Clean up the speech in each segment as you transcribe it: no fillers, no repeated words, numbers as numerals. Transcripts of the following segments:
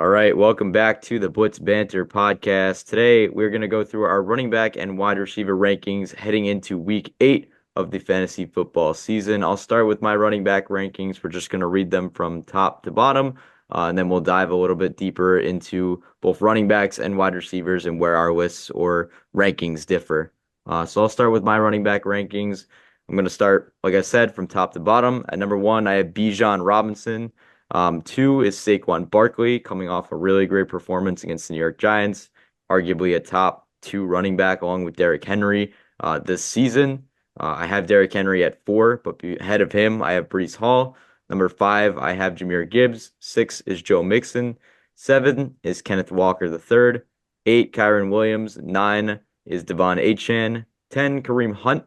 All right, welcome back to the Blitz Banter podcast. Today, we're going to go through our running back and wide receiver rankings heading into week 8 of the fantasy football season. I'll start with my running back rankings. We're just going to read them from top to bottom, and then we'll dive a little bit deeper into both running backs and wide receivers and where our lists or rankings differ. So I'll start with my running back rankings. I'm going to start, like I said, from top to bottom. At number 1, I have Bijan Robinson. 2 is Saquon Barkley, coming off a really great performance against the New York Giants, arguably a top 2 running back along with Derrick Henry this season. I have Derrick Henry at 4, but ahead of him, I have Breece Hall. Number 5, I have Jahmyr Gibbs. 6 is Joe Mixon. 7 is Kenneth Walker III. 8, Kyron Williams. 9 is Devon Achane. 10, Kareem Hunt.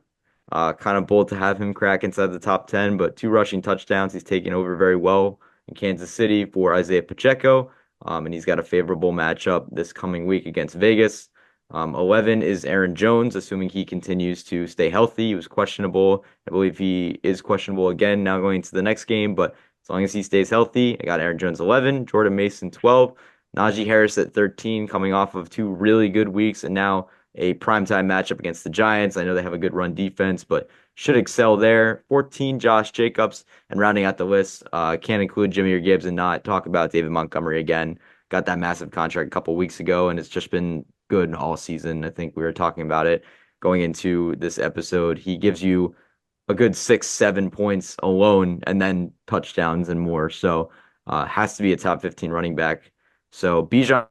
Kind of bold to have him crack inside the top 10, but 2 rushing touchdowns. He's taken over very well in Kansas City for Isaiah Pacheco, and he's got a favorable matchup this coming week against Vegas. 11 is Aaron Jones, assuming he continues to stay healthy. He was questionable. I believe he is questionable again now going into the next game, but as long as he stays healthy, I got Aaron Jones 11, Jordan Mason 12, Najee Harris at 13, coming off of 2 really good weeks and now a primetime matchup against the Giants. I know they have a good run defense, but should excel there. 14, Josh Jacobs. And rounding out the list, can't include Jahmyr Gibbs and not talk about David Montgomery again. Got that massive contract a couple weeks ago, and it's just been good all season. I think we were talking about it going into this episode. He gives you a good 6, 7 points alone, and then touchdowns and more. So has to be a top 15 running back. So Bijan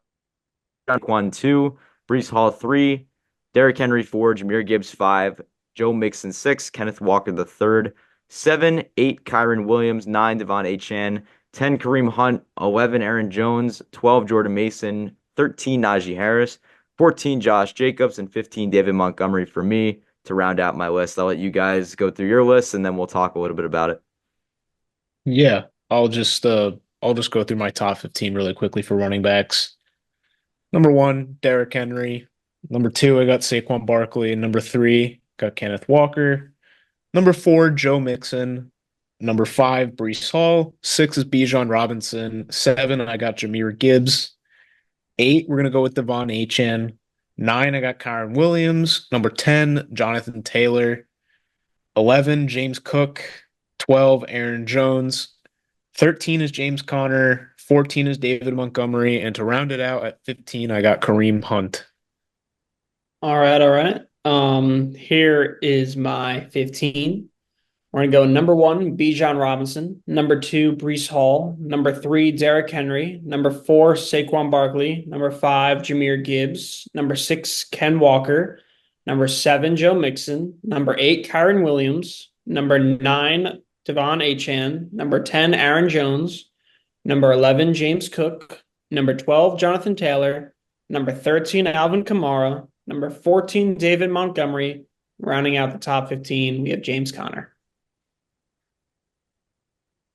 1, 2, Breece Hall 3, Derrick Henry 4, Jahmyr Gibbs 5, Joe Mixon 6, Kenneth Walker the third, 7, 8, Kyron Williams, 9, Devon Achane, 10, Kareem Hunt, 11, Aaron Jones, 12, Jordan Mason, 13, Najee Harris, 14, Josh Jacobs, and 15, David Montgomery for me to round out my list. I'll let you guys go through your lists and then we'll talk a little bit about it. Yeah, I'll just go through my top 15 really quickly for running backs. Number 1, Derrick Henry. Number 2, I got Saquon Barkley. Number 3, got Kenneth Walker. Number 4, Joe Mixon. Number 5, Breece Hall. 6 is Bijan Robinson. 7, I got Jahmyr Gibbs. 8, we're gonna go with Devon Achane. 9, I got Kyron Williams. Number 10, Jonathan Taylor. 11, James Cook. 12, Aaron Jones. 13 is James Conner. 14 is David Montgomery. And to round it out at 15, I got Kareem Hunt. All right, all right. Here is my 15. We're gonna go number 1, Bijan Robinson. Number 2, Breece Hall. Number 3, Derrick Henry. Number 4, Saquon Barkley. Number 5, Jahmyr Gibbs. Number 6, Ken Walker. Number 7, Joe Mixon. Number 8, Kyron Williams. Number 9, Devon Achane. Number 10, Aaron Jones. Number 11, James Cook. Number 12, Jonathan Taylor. Number 13, Alvin Kamara. Number 14, David Montgomery. Rounding out the top 15, we have James Conner.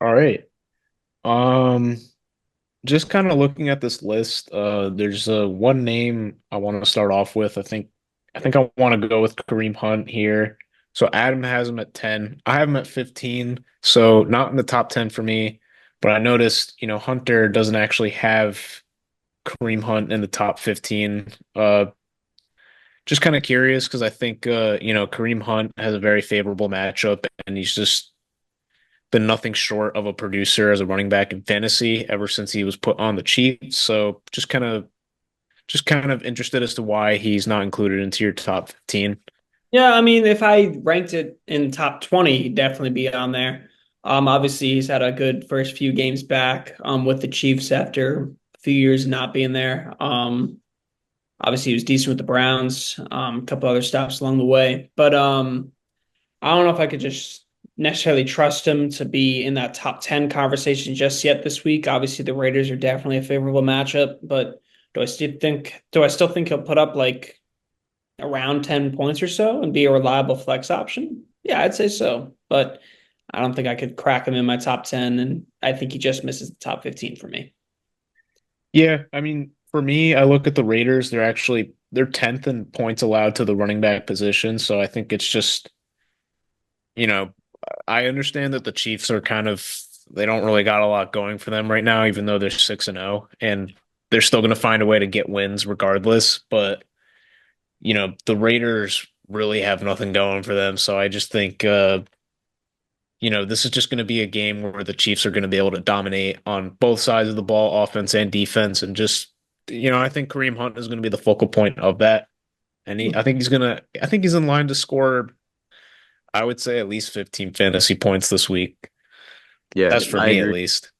All right. Um, just kind of looking at this list, there's one name I want to start off with. I think I want to go with Kareem Hunt here. So Adam has him at 10. I have him at 15, so not in the top 10 for me. But I noticed, Hunter doesn't actually have Kareem Hunt in the top 15. Just kind of curious because I think Kareem Hunt has a very favorable matchup and he's just been nothing short of a producer as a running back in fantasy ever since he was put on the Chiefs. So just kind of interested as to why he's not included into your top 15. Yeah, I mean, if I ranked it in top 20, he'd definitely be on there. Obviously, he's had a good first few games back with the Chiefs after a few years not being there. Obviously, he was decent with the Browns, a couple other stops along the way. But I don't know if I could just necessarily trust him to be in that top 10 conversation just yet this week. Obviously, the Raiders are definitely a favorable matchup, but do I still think he'll put up like around 10 points or so and be a reliable flex option? Yeah, I'd say so. But I don't think I could crack him in my top 10, and I think he just misses the top 15 for me. Yeah, I mean, for me, I look at the Raiders, they're 10th in points allowed to the running back position, so I think it's just, you know, I understand that the Chiefs are kind of they don't really got a lot going for them right now, even though they're 6-0, and they're still going to find a way to get wins regardless. But the Raiders really have nothing going for them, so I just think this is just going to be a game where the Chiefs are going to be able to dominate on both sides of the ball, offense and defense, and just I think Kareem Hunt is going to be the focal point of that, and I think he's in line to score, I would say, at least 15 fantasy points this week. Yeah, That's for I me at agree. least.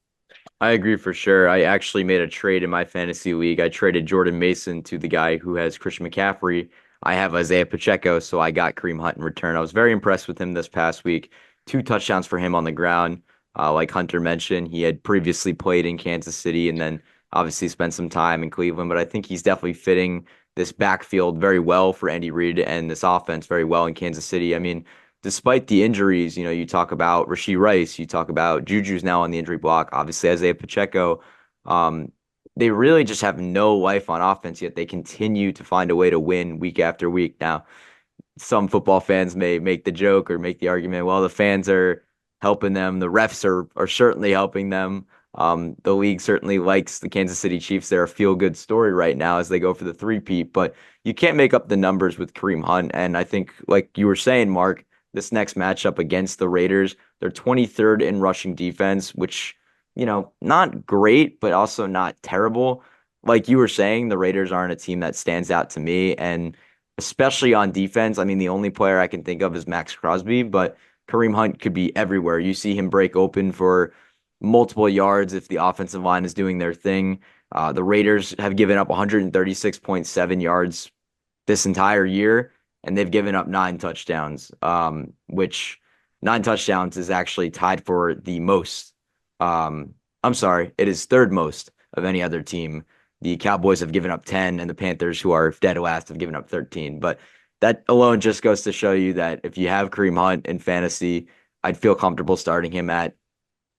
I agree for sure. I actually made a trade in my fantasy league. I traded Jordan Mason to the guy who has Christian McCaffrey. I have Isaiah Pacheco, so I got Kareem Hunt in return. I was very impressed with him this past week. 2 touchdowns for him on the ground. Like Hunter mentioned, he had previously played in Kansas City and then obviously spent some time in Cleveland, but I think he's definitely fitting this backfield very well for Andy Reid and this offense very well in Kansas City. I mean, despite the injuries, you talk about Rashee Rice, you talk about Juju's now on the injury block, obviously Isaiah Pacheco. Um, they really just have no life on offense, yet they continue to find a way to win week after week. Now, some football fans may make the joke or make the argument, well, the fans are helping them, the refs are certainly helping them. The league certainly likes the Kansas City Chiefs. They're a feel-good story right now as they go for the three-peat, but you can't make up the numbers with Kareem Hunt. And I think, like you were saying, Mark, this next matchup against the Raiders, they're 23rd in rushing defense, which, not great, but also not terrible. Like you were saying, the Raiders aren't a team that stands out to me. And especially on defense, I mean, the only player I can think of is Max Crosby, but Kareem Hunt could be everywhere. You see him break open for multiple yards if the offensive line is doing their thing. The Raiders have given up 136.7 yards this entire year, and they've given up 9 touchdowns, which 9 touchdowns is actually tied for the most. I'm sorry, it is third most of any other team. The Cowboys have given up 10, and the Panthers, who are dead last, have given up 13. But that alone just goes to show you that if you have Kareem Hunt in fantasy, I'd feel comfortable starting him at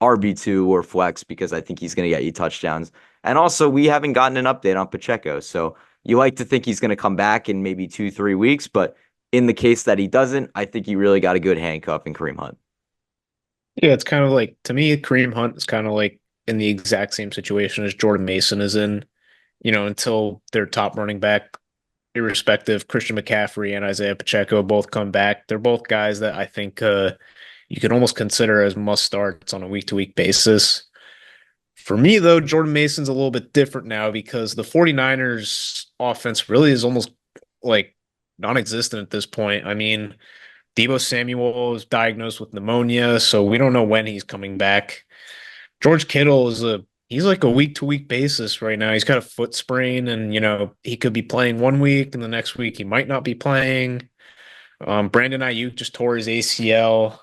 RB2 or flex because I think he's going to get you touchdowns. And also, we haven't gotten an update on Pacheco. So you like to think he's going to come back in maybe 2, 3 weeks. But in the case that he doesn't, I think you really got a good handcuff in Kareem Hunt. Yeah, it's kind of like, to me, Kareem Hunt is kind of like in the exact same situation as Jordan Mason is in, until their top running back, irrespective, Christian McCaffrey and Isaiah Pacheco both come back. They're both guys that I think you can almost consider as must starts on a week-to-week basis. For me, though, Jordan Mason's a little bit different now because the 49ers offense really is almost like non-existent at this point. I mean, Deebo Samuel is diagnosed with pneumonia, so we don't know when he's coming back. George Kittle he's like a week to week basis right now. He's got a foot sprain, and he could be playing one week, and the next week he might not be playing. Brandon Ayuk just tore his ACL.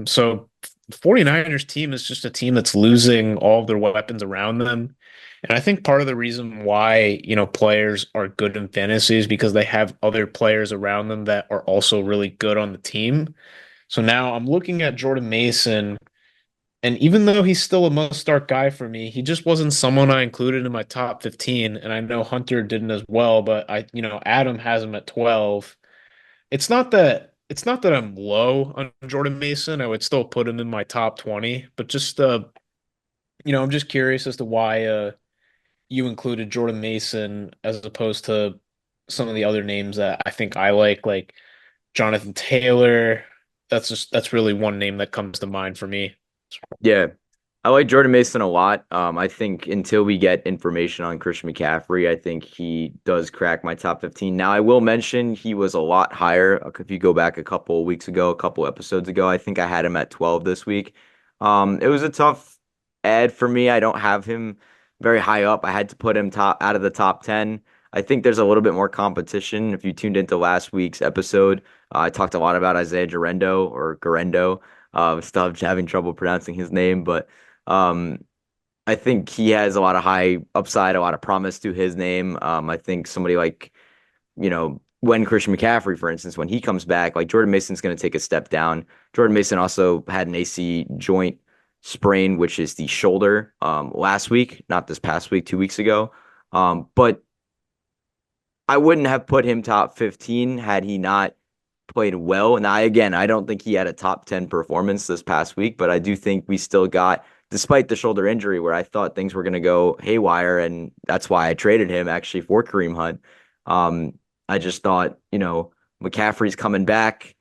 So the 49ers team is just a team that's losing all of their weapons around them. And I think part of the reason why, players are good in fantasy is because they have other players around them that are also really good on the team. So now I'm looking at Jordan Mason, and even though he's still a must-start guy for me, he just wasn't someone I included in my top 15. And I know Hunter didn't as well, but Adam has him at 12. It's not that I'm low on Jordan Mason. I would still put him in my top 20, but just I'm just curious as to why you included Jordan Mason as opposed to some of the other names that I think I like Jonathan Taylor. That's really one name that comes to mind for me. Yeah, I like Jordan Mason a lot. I think until we get information on Christian McCaffrey, I think he does crack my top 15. Now, I will mention he was a lot higher. If you go back a couple weeks ago, a couple episodes ago, I think I had him at 12 this week. It was a tough ad for me. I don't have him very high up. I had to put him top out of the top 10. I think there's a little bit more competition. If you tuned into last week's episode, I talked a lot about Isaiah Garendo or Garendo. Still having trouble pronouncing his name, but um, I think he has a lot of high upside, a lot of promise to his name. I think somebody like, when Christian McCaffrey, for instance, when he comes back, like Jordan Mason's going to take a step down. Jordan Mason also had an AC joint sprain, which is the shoulder, last week, not this past week, 2 weeks ago. But I wouldn't have put him top 15 had he not played well. And I don't think he had a top 10 performance this past week, but I do think we still got despite the shoulder injury where I thought things were going to go haywire. And that's why I traded him actually for Kareem Hunt. I just thought, McCaffrey's coming back.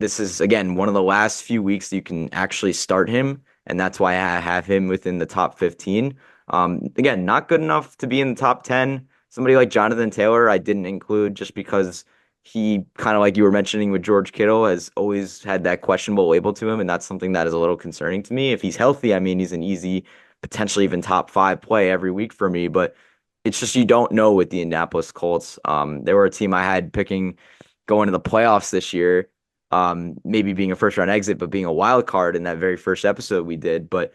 This is, again, one of the last few weeks you can actually start him. And that's why I have him within the top 15. Again, not good enough to be in the top 10. Somebody like Jonathan Taylor, I didn't include just because he, kind of like you were mentioning with George Kittle, has always had that questionable label to him. And that's something that is a little concerning to me. If he's healthy, I mean, he's an easy, potentially even top 5 play every week for me. But it's just you don't know with the Indianapolis Colts. They were a team I had picking going to the playoffs this year, maybe being a first round exit, but being a wild card in that very first episode we did. But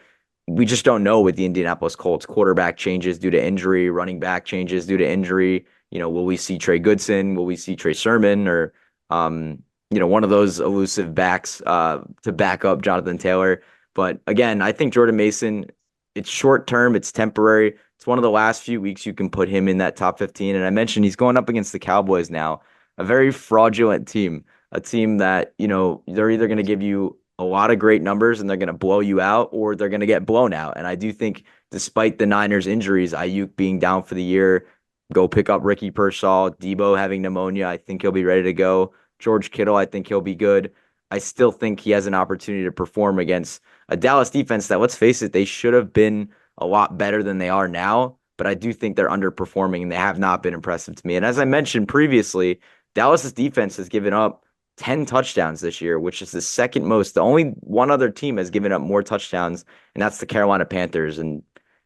we just don't know with the Indianapolis Colts. Quarterback changes due to injury, running back changes due to injury. Will we see Trey Goodson? Will we see Trey Sermon? Or, one of those elusive backs to back up Jonathan Taylor. But again, I think Jordan Mason, it's short term, it's temporary. It's one of the last few weeks you can put him in that top 15. And I mentioned he's going up against the Cowboys now, a very fraudulent team, a team that, they're either going to give you a lot of great numbers and they're going to blow you out, or they're going to get blown out. And I do think despite the Niners injuries, Ayuk being down for the year, go pick up Ricky Pearsall, Debo having pneumonia, I think he'll be ready to go. George Kittle, I think he'll be good. I still think he has an opportunity to perform against a Dallas defense that, let's face it, they should have been a lot better than they are now. But I do think they're underperforming and they have not been impressive to me. And as I mentioned previously, Dallas's defense has given up 10 touchdowns this year, which is the second most. The only one other team has given up more touchdowns, and that's the Carolina Panthers. And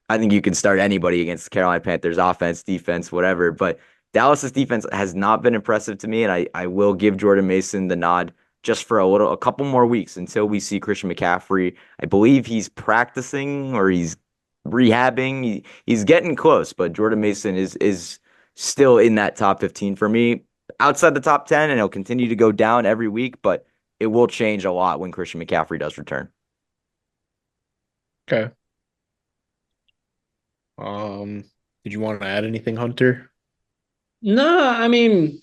I think you can start anybody against the Carolina Panthers, offense, defense, whatever. But Dallas's defense has not been impressive to me, and I will give Jordan Mason the nod just for a couple more weeks until we see Christian McCaffrey. I believe he's practicing or he's rehabbing. He's getting close, but Jordan Mason is still in that top 15 for me, outside the top 10, and he'll continue to go down every week, but it will change a lot when Christian McCaffrey does return. Okay. Did you want to add anything, Hunter? No, I mean,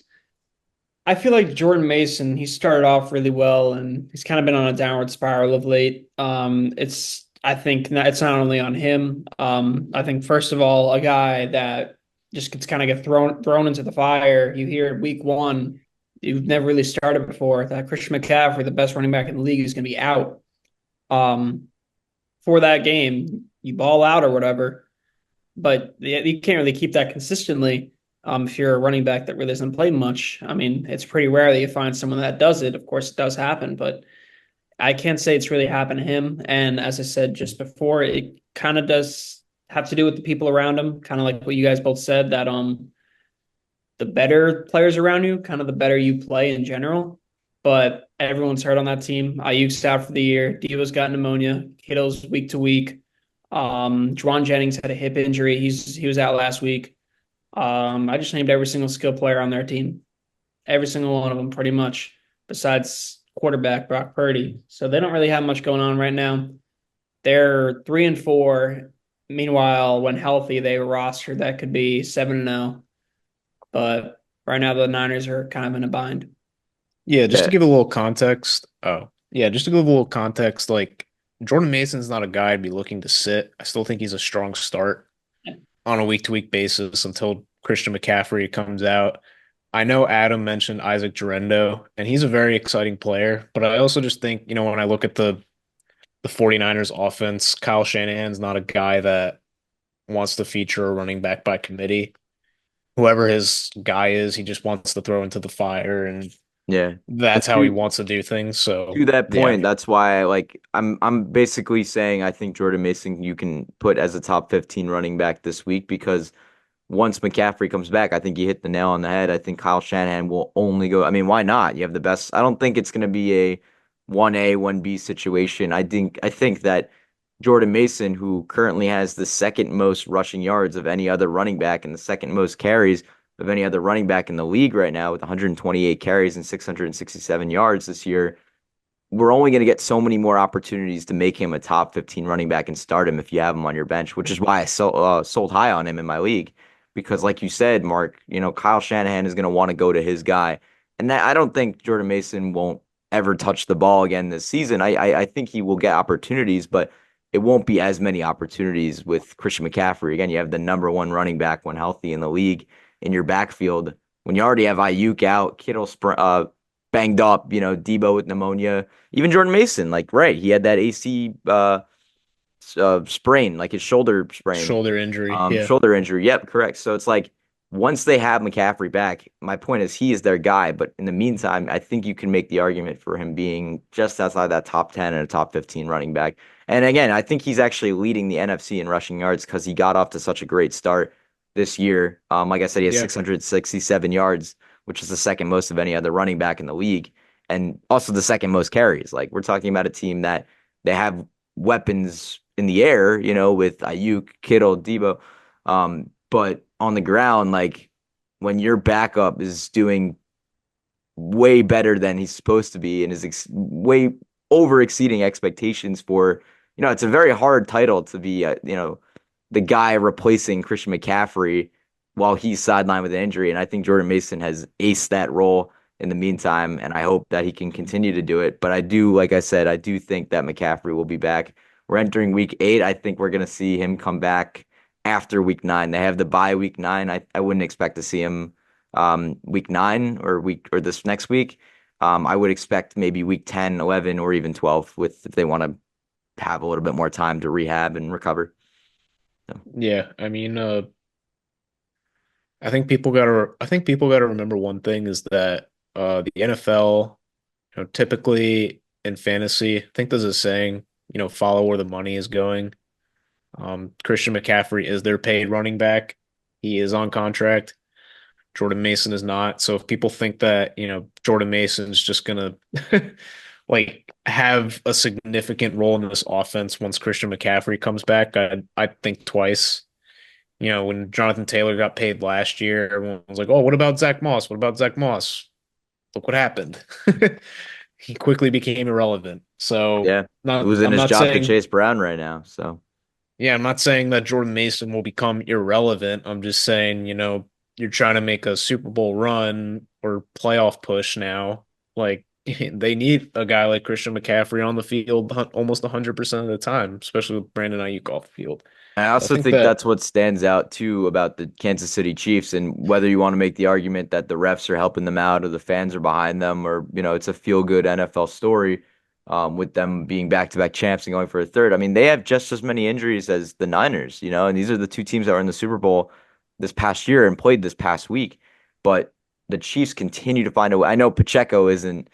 I feel like Jordan Mason, he started off really well and he's kind of been on a downward spiral of late. I think it's not only on him. I think first of all, a guy that just gets kind of get thrown into the fire. You hear week one, you've never really started before, that Christian McCaffrey, the best running back in the league, is going to be out. For that game, you ball out or whatever, but you can't really keep that consistently. If you're a running back that really doesn't play much, I mean, it's pretty rare that you find someone that does it. Of course, it does happen, but I can't say it's really happened to him. And as I said just before, it kind of does have to do with the people around him, kind of like what you guys both said, that the better players around you, kind of the better you play in general. But everyone's hurt on that team. Ayuk's out for the year. Deebo's got pneumonia. Kittle's week to week. Juwan Jennings had a hip injury. He was out last week. I just named every single skill player on their team, every single one of them, pretty much, besides quarterback Brock Purdy. So they don't really have much going on right now. They're 3-4. Meanwhile, when healthy, they have a roster that could be 7-0. But right now, the Niners are kind of in a bind. Yeah, just Yeah. to give a little context. Oh, yeah, just to give a little context, like Jordan Mason's not a guy I'd be looking to sit. I still think he's a strong start on a week-to-week basis until Christian McCaffrey comes out. I know Adam mentioned Isaac Gerendo, and he's a very exciting player, but I also just think, when I look at the 49ers offense, Kyle Shanahan's not a guy that wants to feature a running back by committee. Whoever his guy is, he just wants to throw into the fire, and Yeah. that's how he wants to do things. So, To that yeah. point, that's why I'm basically saying I think Jordan Mason you can put as a top 15 running back this week, because once McCaffrey comes back, I think you hit the nail on the head. I think Kyle Shanahan will only go. I mean, why not? You have the best. I don't think it's going to be a 1A, 1B situation. I think that Jordan Mason, who currently has the second most rushing yards of any other running back and the second most carries of any other running back in the league right now with 128 carries and 667 yards this year, we're only going to get so many more opportunities to make him a top 15 running back and start him if you have him on your bench, which is why I sold high on him in my league. Because like you said, Mark, Kyle Shanahan is going to want to go to his guy. And that I don't think Jordan Mason won't ever touch the ball again this season. I think he will get opportunities, but it won't be as many opportunities with Christian McCaffrey. Again, you have the number one running back when healthy in the league in your backfield. When you already have Ayuk out, Kittle banged up, Debo with pneumonia, even Jordan Mason, like, right, he had that AC sprain, like his shoulder sprain, Shoulder injury. Yeah. shoulder injury. Yep, correct. So it's like once they have McCaffrey back, my point is he is their guy. But in the meantime, I think you can make the argument for him being just outside that top 10 and a top 15 running back. And again, I think he's actually leading the NFC in rushing yards because he got off to such a great start this year. Like I said, he has Yeah. 667 yards, which is the second most of any other running back in the league, and also the second most carries. Like we're talking about a team that they have weapons in the air, with Ayuk, Kittle, Debo. But on the ground, like when your backup is doing way better than he's supposed to be and is way over exceeding expectations for, it's a very hard title to be, the guy replacing Christian McCaffrey while he's sidelined with an injury. And I think Jordan Mason has aced that role in the meantime, and I hope that he can continue to do it. But I do, like I said, I do think that McCaffrey will be back. We're entering week 8. I think we're going to see him come back after week 9. They have the bye week 9. I wouldn't expect to see him week 9 or this next week. I would expect maybe week 10, 11, or even 12 if they want to have a little bit more time to rehab and recover. So, Yeah. I mean, I think people gotta remember one thing is that the NFL, typically in fantasy, I think there's a saying, follow where the money is going. Christian McCaffrey is their paid running back. He is on contract. Jordan Mason is not. So if people think that, Jordan Mason's just gonna like have a significant role in this offense once Christian McCaffrey comes back, I'd think twice. When Jonathan Taylor got paid last year, everyone was like, "Oh, what about Zach Moss? What about Zach Moss?" Look what happened. He quickly became irrelevant. So, yeah, not losing I'm his not job to saying, Chase Brown right now. So yeah, I'm not saying that Jordan Mason will become irrelevant. I'm just saying, you're trying to make a Super Bowl run or playoff push now. Like they need a guy like Christian McCaffrey on the field almost 100% of the time, especially with Brandon Ayuk off the field. I So I also think think that, that's what stands out too about the Kansas City Chiefs, and whether you want to make the argument that the refs are helping them out or the fans are behind them, or it's a feel-good NFL story, with them being back-to-back champs and going for a third. I mean, they have just as many injuries as the Niners, and these are the two teams that were in the Super Bowl this past year and played this past week. But the Chiefs continue to find a way. I know Pacheco isn't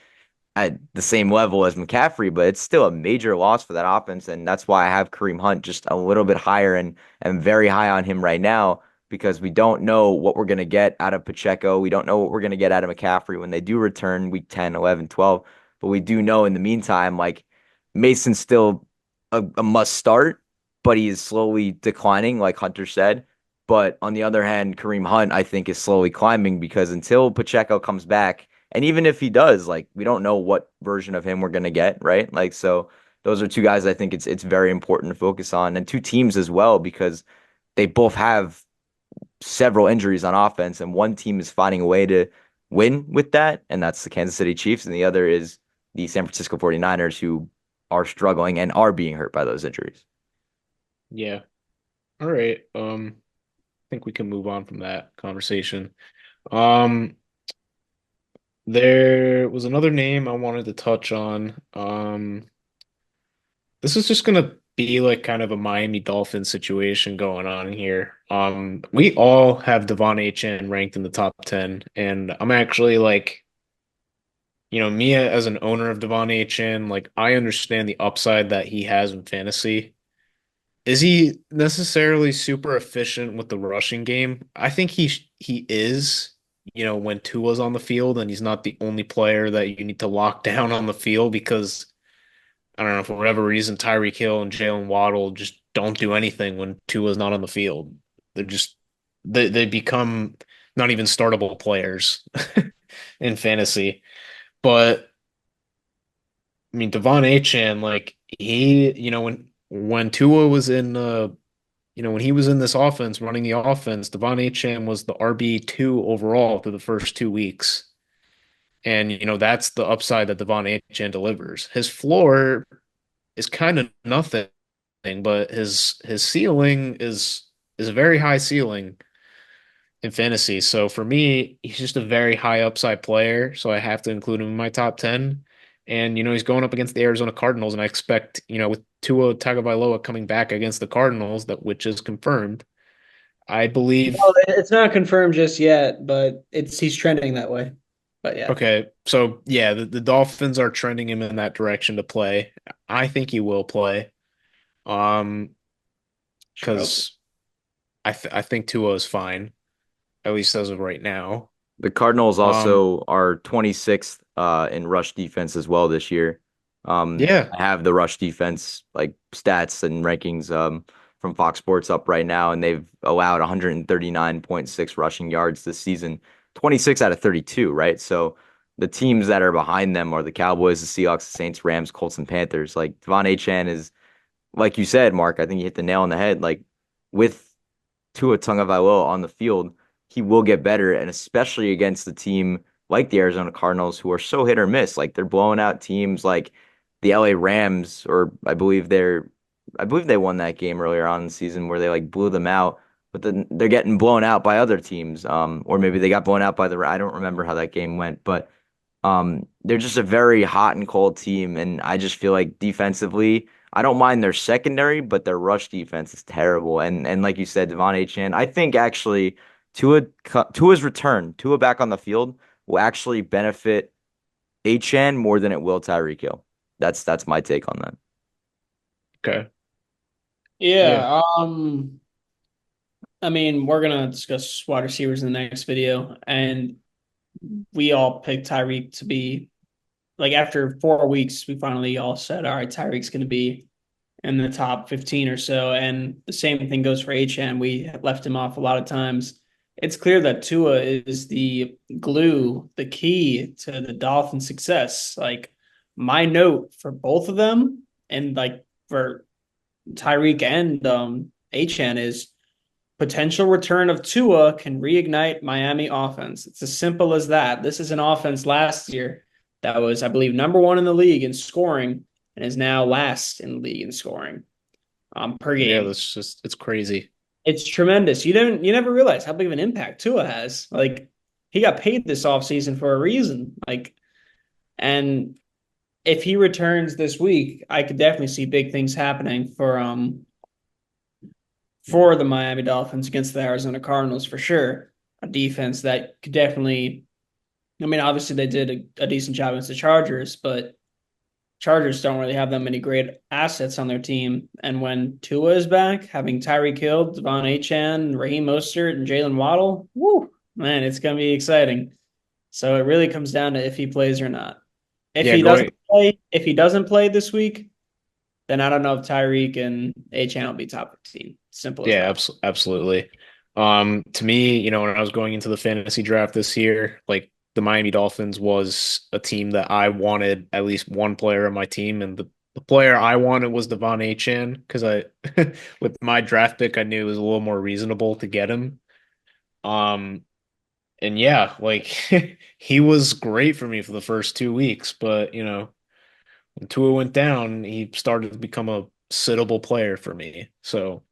at the same level as McCaffrey, but it's still a major loss for that offense. And that's why I have Kareem Hunt just a little bit higher and very high on him right now because we don't know what we're going to get out of Pacheco. We don't know what we're going to get out of McCaffrey when they do return week 10, 11, 12. But we do know in the meantime, like Mason's still a must start, but he is slowly declining, like Hunter said. But on the other hand, Kareem Hunt, I think, is slowly climbing because until Pacheco comes back, and even if he does, like we don't know what version of him we're gonna get, right? Like so those are two guys I think it's very important to focus on and two teams as well because they both have several injuries on offense and one team is finding a way to win with that and that's the Kansas City Chiefs and the other is the San Francisco 49ers who are struggling and are being hurt by those injuries. yeah. All right. I think we can move on from that conversation. Um, there was another name I wanted to touch on. This is just gonna be like kind of a Miami Dolphins situation going on here. We all have Devon Achane ranked in the top 10, and I'm actually like, me as an owner of Devon Achane, like I understand the upside that he has in fantasy. Is he necessarily super efficient with the rushing game? I think he is, when Tua's on the field and he's not the only player that you need to lock down on the field because I don't know, for whatever reason, Tyreek Hill and Jalen Waddle just don't do anything when Tua's not on the field. They're just they become not even startable players in fantasy. But I mean, Devon Achane, like he, when Tua was in when he was in this offense, running the offense, Devon Achane was the RB2 overall through the first 2 weeks. And, that's the upside that Devon Achane delivers. His floor is kind of nothing. but his ceiling is a very high ceiling in fantasy. So for me, he's just a very high upside player. So I have to include him in my top 10. And, he's going up against the Arizona Cardinals. And I expect, with Tua Tagovailoa coming back against the Cardinals, which is confirmed, I Well, believe. it's not confirmed just yet, but he's trending that way. But yeah, Okay. So yeah, the Dolphins are trending him in that direction to play. I think he will play. Um, sure hope so. because I think Tua is fine, at least as of right now. The Cardinals Um, also are 26th in rush defense as well this year. yeah. I have the rush defense like stats and rankings from Fox Sports up right now, and they've allowed 139.6 rushing yards this season, 26 out of 32, right? So the teams that are behind them are the Cowboys, the Seahawks, the Saints, Rams, Colts, and Panthers. Like Devon Achane is, like you said, Mark, I think you hit the nail on the head. Like with Tua Tagovailoa on the field, he will get better, and especially against the team like the Arizona Cardinals, who are so hit or miss. Like they're blowing out teams like the LA Rams, or I believe they won that game earlier on in the season where they like blew them out, but then they're getting blown out by other teams. Or maybe they got blown out by I don't remember how that game went, but they're just a very hot and cold team, and I just feel like defensively, I don't mind their secondary, but their rush defense is terrible. And like you said, Devon Achane, I think actually Tua's return, Tua back on the field will actually benefit Achane more than it will Tyreek Hill. That's my take on that. Okay. Yeah. Yeah. I mean, we're gonna discuss wide receivers in the next video, and we all picked Tyreek to be like after 4 weeks, we finally all said, all right, Tyreek's gonna be in the top 15 or so. And the same thing goes for HN. We left him off a lot of times. It's clear that Tua is the glue, the key to the Dolphins' success. Like my note for both of them, and like for Tyreek and HN is potential return of Tua can reignite Miami offense. It's as simple as that. This is an offense last year that was, I believe, number one in the league in scoring and is now last in the league in scoring per Yeah, game. it's crazy. It's tremendous. You never realize how big of an impact Tua has. Like he got paid this offseason for a reason. Like, and if he returns this week, I could definitely see big things happening for the Miami Dolphins against the Arizona Cardinals for sure. A defense that could definitely, I mean, obviously they did a decent job against the Chargers, but Chargers don't really have that many great assets on their team. And when Tua is back, having Tyreek Hill, Devon Achane, Raheem Mostert, and Jalen Waddle, woo, man, it's going to be exciting. So it really comes down to if he plays or not. Yeah, going If he doesn't play this week, then I don't know if Tyreek and Achane will be top 15. Simple as Yeah, that. absolutely. To me, when I was going into the fantasy draft this year, like the Miami Dolphins was a team that I wanted at least one player on my team, and the player I wanted was Devon Achane because I, with my draft pick, I knew it was a little more reasonable to get him. Um, and yeah, like he was great for me for the first 2 weeks, but when Tua went down, he started to become a sittable player for me. So,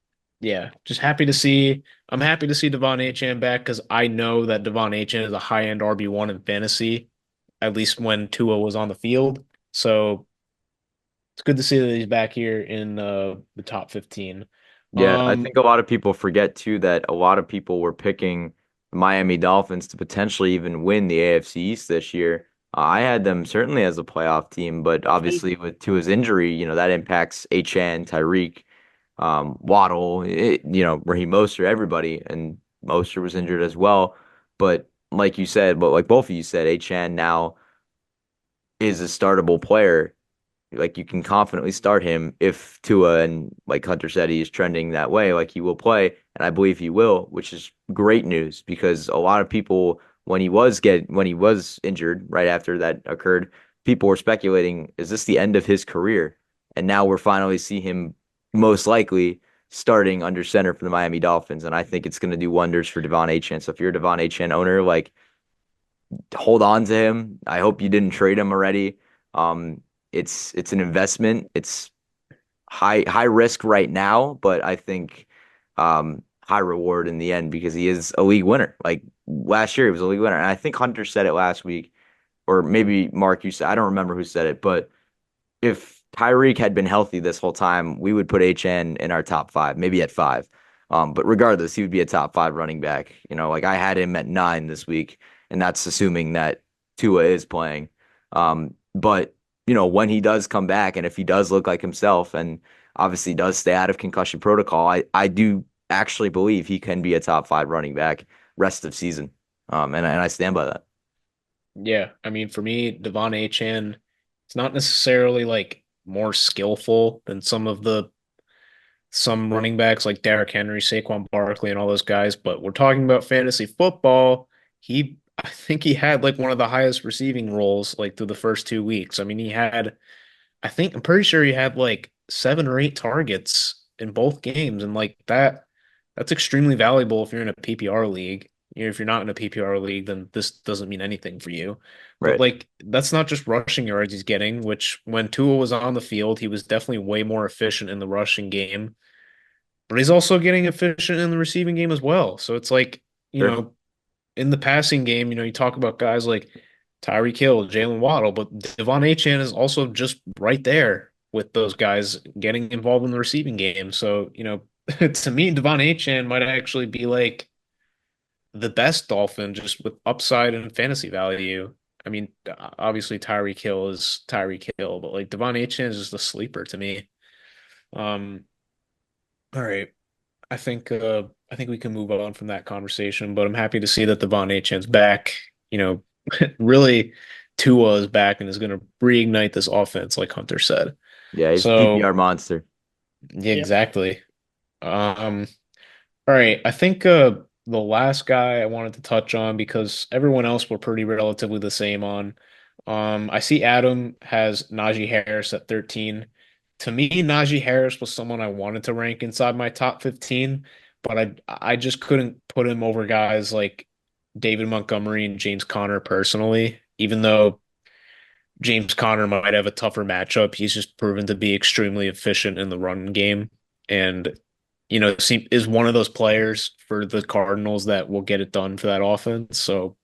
yeah, just happy to see. I'm happy to see Devon Achane back because I know that Devon Achane is a high-end RB1 in fantasy, at least when Tua was on the field. So it's good to see that he's back here in the top 15. Yeah, I Um, think a lot of people forget too that a lot of people were picking the Miami Dolphins to potentially even win the AFC East this year. I had them certainly as a playoff team, but obviously with Tua's injury, that impacts Achane, Tyreek, Waddle, Raheem Mostert, everybody, and Mostert was injured as well. But like you said, but like both of you said, Achane now is a startable player. Like you can confidently start him if Tua and like Hunter said he's trending that way, like he will play, and I believe he will, which is great news because a lot of people when he was injured right after that occurred, people were speculating, is this the end of his career? And now we're finally see him most likely starting under center for the Miami Dolphins, and I think it's going to do wonders for Devon Achane. So if you're a Devon Achane owner, like hold on to him. I hope you didn't trade him already. It's an investment. It's high risk right now, but I think high reward in the end because he is a league winner. Like last year, he was a league winner, and I think Hunter said it last week, or maybe Mark, you said I don't remember who said it, but if Tyreek had been healthy this whole time, we would put HN in our top five, maybe at five. But regardless, he would be a top five running back. Like I had him at 9 this week, and that's assuming that Tua is playing. But when he does come back, and if he does look like himself, and obviously does stay out of concussion protocol, I do actually believe he can be a top five running back rest of season. And I stand by that. Yeah, I mean, for me, Devon Achane, it's not necessarily like more skillful than some running backs like Derrick Henry, Saquon Barkley, and all those guys, but we're talking about fantasy football. I think he had like one of the highest receiving roles like through the first 2 weeks. I mean, I'm pretty sure he had like 7 or 8 targets in both games, and like that's extremely valuable if you're in a PPR league. If you're not in a PPR league, then this doesn't mean anything for you. But Right. like that's not just rushing yards he's getting, which when Tua was on the field, he was definitely way more efficient in the rushing game. But he's also getting efficient in the receiving game as well. So it's like, you Sure. know, in the passing game, you talk about guys like Tyreek Hill, Jalen Waddle, but Devon Achane is also just right there with those guys getting involved in the receiving game. So, to me, Devon Achane might actually be like the best Dolphin just with upside and fantasy value. I mean, obviously Tyreek Hill is Tyreek Hill, but like Devon Achane is just a sleeper to me. Um, all right. I think we can move on from that conversation, but I'm happy to see that Devon Achane's back. You know, really Tua is back and is going to reignite this offense, like Hunter said. Yeah, he's So PPR monster. yeah, Yeah. exactly. Um, all right. I think the last guy I wanted to touch on because everyone else were pretty relatively the same on. I see Adam has Najee Harris at 13. To me, Najee Harris was someone I wanted to rank inside my top 15, but I just couldn't put him over guys like David Montgomery and James Conner personally, even though James Conner might have a tougher matchup. He's just proven to be extremely efficient in the run game. And, is one of those players for the Cardinals that will get it done for that offense. So,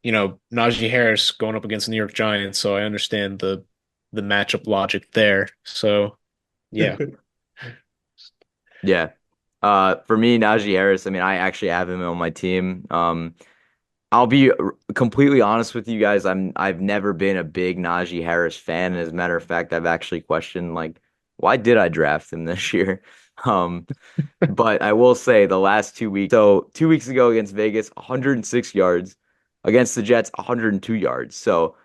Najee Harris going up against the New York Giants. So I understand the matchup logic there. So, yeah. Yeah. For me, Najee Harris, I mean, I actually have him on my team. I'll be completely honest with you guys. I've never been a big Najee Harris fan. As a matter of fact, I've actually questioned like, why did I draft him this year? Um, but I will say the last 2 weeks. So 2 weeks ago against Vegas, 106 yards. Against the Jets, 102 yards. So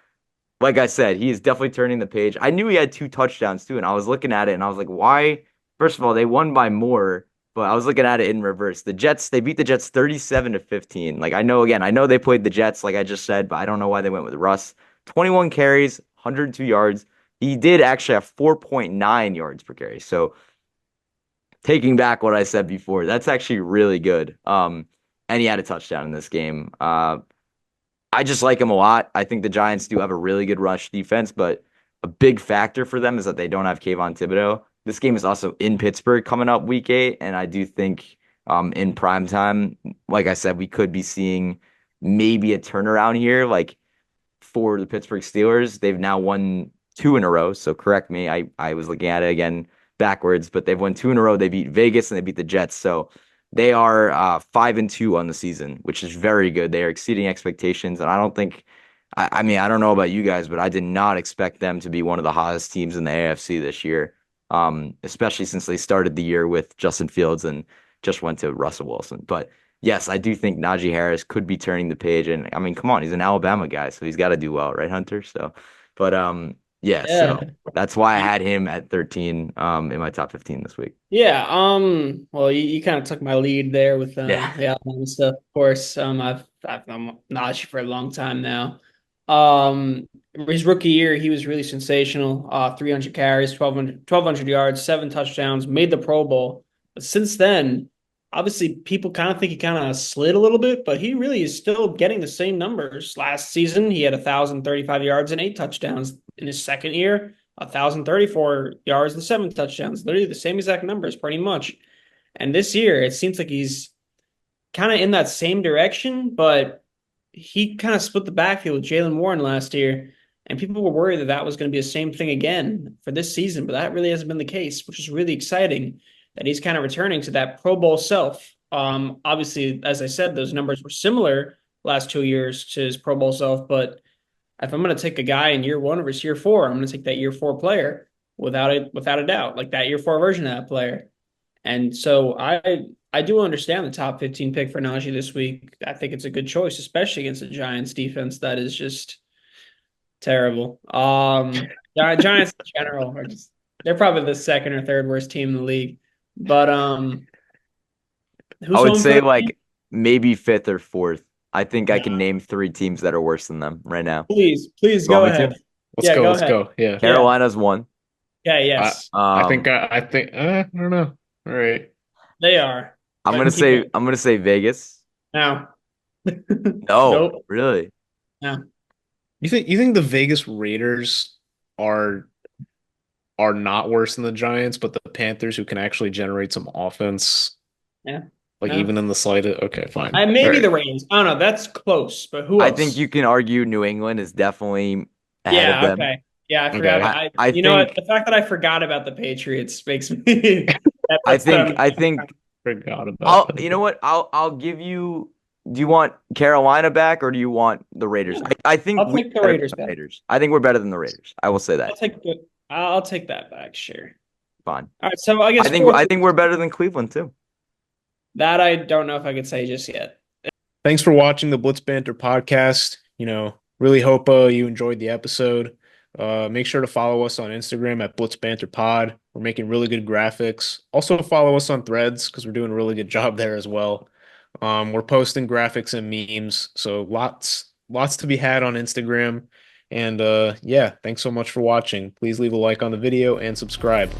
like I said, he is definitely turning the page. I knew he had 2 touchdowns too, and I was looking at it and I was like, why? First of all, they won by more, but I was looking at it in reverse. The Jets, they beat the Jets 37-15. Like I know they played the Jets, like I just said, but I don't know why they went with Russ. 21 carries, 102 yards. He did actually have 4.9 yards per carry. So taking back what I said before, that's actually really good. And he had a touchdown in this game. I just like him a lot. I think the Giants do have a really good rush defense, but a big factor for them is that they don't have Kayvon Thibodeau. This game is also in Pittsburgh coming up week 8, and I do think in prime time, like I said, we could be seeing maybe a turnaround here. Like for the Pittsburgh Steelers, they've now won 2 in a row. So correct me, I was looking at it again backwards, but they've won 2 in a row. They beat Vegas and they beat the Jets. So they are 5-2 on the season, which is very good. They are exceeding expectations, and I don't think. I mean, I don't know about you guys, but I did not expect them to be one of the hottest teams in the AFC this year, especially since they started the year with Justin Fields and just went to Russell Wilson. But yes, I do think Najee Harris could be turning the page, and I mean, come on, he's an Alabama guy, so he's got to do well, right, Hunter? So, but yeah, Yeah. so that's why I had him at 13 in my top 15 this week. Yeah. Well, you kind of took my lead there with Yeah. the Alabama stuff. Of course, I've known Najee for a long time now. His rookie year, he was really sensational. 300 carries, 1,200 yards, 7 touchdowns, made the Pro Bowl. But since then, obviously, people kind of think he kind of slid a little bit, but he really is still getting the same numbers. Last season, he had 1,035 yards and 8 touchdowns in his second year. 1,034 yards and 7 touchdowns. Literally the same exact numbers, pretty much. And this year, it seems like he's kind of in that same direction, but he kind of split the backfield with Jalen Warren last year. And people were worried that that was going to be the same thing again for this season, but that really hasn't been the case, which is really exciting that he's kind of returning to that Pro Bowl self. Obviously, as I said, those numbers were similar last 2 years to his Pro Bowl self, but if I'm going to take a guy in year one versus year four, I'm going to take that year four player without a doubt, like that year four version of that player. And so I do understand the top 15 pick for Najee this week. I think it's a good choice, especially against the Giants defense that is just terrible. Giants in general are just they're probably the second or third worst team in the league. But I who's would home for say the like maybe fifth or fourth. I think I can No, name three teams that are worse than them right now. please You want go me to? ahead. Yeah, go Let's ahead. go. Yeah. Yeah. Carolina's one. Yeah, I yes. I don't know. All right. They are. I'm But gonna keep say going. I'm gonna say Vegas. Now. No, Nope. really. No. You think the Vegas Raiders are are not worse than the Giants, but the Panthers who can actually generate some offense, Yeah. like No. even in the slightest. Okay, fine. I All maybe right. the Ravens. I don't know. That's close, but who I think else? you can argue New England is definitely ahead of Yeah, them. okay. Yeah, I forgot. Okay. I I I you know what? think The fact that I forgot about the Patriots makes me that I puts think them. I think Forgot about I'll that. you know what? I'll give you do you want Carolina back or do you want the Raiders? Yeah, I think I'll we're take the better than Raiders the back. Raiders. I think we're better than the Raiders. I will say I'll that. take the. I'll take that back. Sure. Fine. All right. So I I guess think fourth. I think we're better than Cleveland too. That I don't know if I could say just yet. Thanks for watching the Blitz Banter podcast. Really hope you enjoyed the episode. Make sure to follow us on Instagram at Blitz Banter Pod. We're making really good graphics. Also follow us on Threads because we're doing a really good job there as well. We're posting graphics and memes, so lots to be had on Instagram. And yeah, thanks so much for watching. Please leave a like on the video and subscribe.